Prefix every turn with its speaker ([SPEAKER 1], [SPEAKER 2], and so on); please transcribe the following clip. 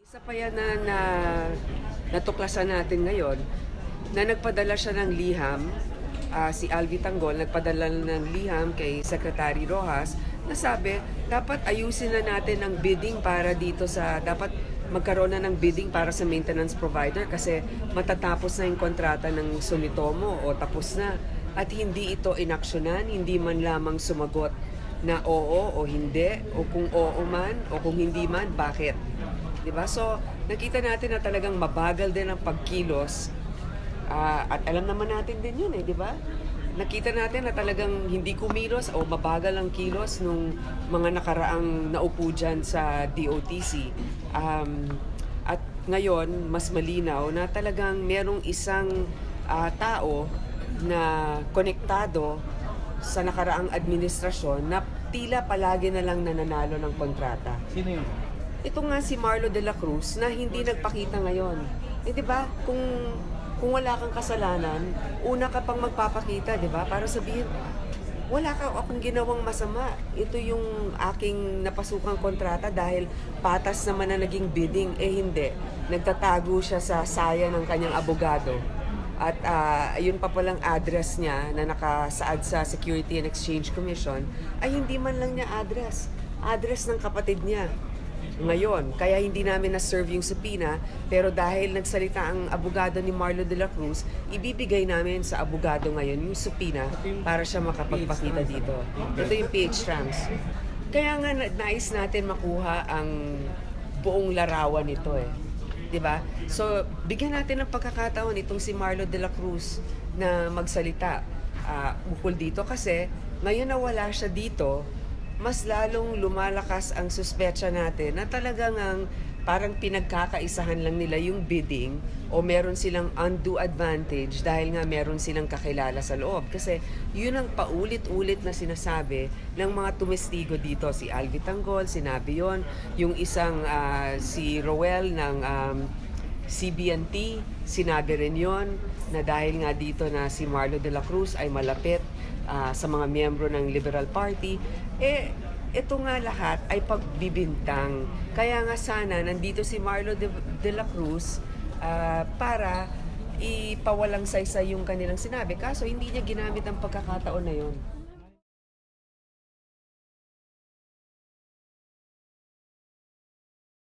[SPEAKER 1] Isa pa yan na natuklasan natin ngayon na nagpadala siya ng liham, si Alvi Tanggol nagpadala ng liham kay Secretary Rojas na sabi dapat ayusin na natin ang bidding para dito dapat magkaroon na ng bidding para sa maintenance provider kasi matatapos na yung kontrata ng Sumitomo o tapos na at hindi ito inaksyonan, hindi man lamang sumagot na oo o hindi o kung oo man o kung hindi man, bakit? Diba? So, nakita natin na talagang mabagal din ang pagkilos at alam naman natin din yun di ba? Nakita natin na talagang hindi kumilos o mabagal ang kilos nung mga nakaraang naupo dyan sa DOTC. At ngayon, mas malinaw na talagang merong isang tao na konektado sa nakaraang administrasyon na tila palagi na lang nananalo ng kontrata.
[SPEAKER 2] Sino yun?
[SPEAKER 1] Ito nga si Marlo de la Cruz na hindi nagpakita ngayon. Di ba? Kung wala kang kasalanan, una ka pang magpapakita, di ba? Para sabihin, wala ka akong ginawang masama. Ito yung aking napasukang kontrata dahil patas naman na naging bidding. Hindi. Nagtatago siya sa saya ng kanyang abogado. At yun pa palang address niya na nakasaad sa Security and Exchange Commission ay hindi man lang niya address. Address ng kapatid niya. Ngayon, kaya hindi namin na-serve yung subpoena, pero dahil nagsalita ang abogado ni Marlo de la Cruz, ibibigay namin sa abogado ngayon yung subpoena para siya makapagpakita dito. Ito yung PH trams. Kaya nga nais natin makuha ang buong larawan nito Diba? So, bigyan natin ng pagkakataon itong si Marlo de la Cruz na magsalita ukol dito kasi ngayon na wala siya dito, mas lalong lumalakas ang suspecha natin na talagang parang pinagkakaisahan lang nila yung bidding o meron silang undue advantage dahil nga meron silang kakilala sa loob. Kasi yun ang paulit-ulit na sinasabi ng mga tumestigo dito. Si Alvi Tanggol, sinabi yon. Yung isang si Roel ng CBNT, sinabi rin yon na dahil nga dito na si Marlo de la Cruz ay malapit sa mga miyembro ng Liberal Party, ito nga lahat ay pagbibintang. Kaya nga sana nandito si Marlo de la Cruz para ipawalang saysay yung kanilang sinabi. Kaso hindi niya ginamit ang pagkakataon na yun.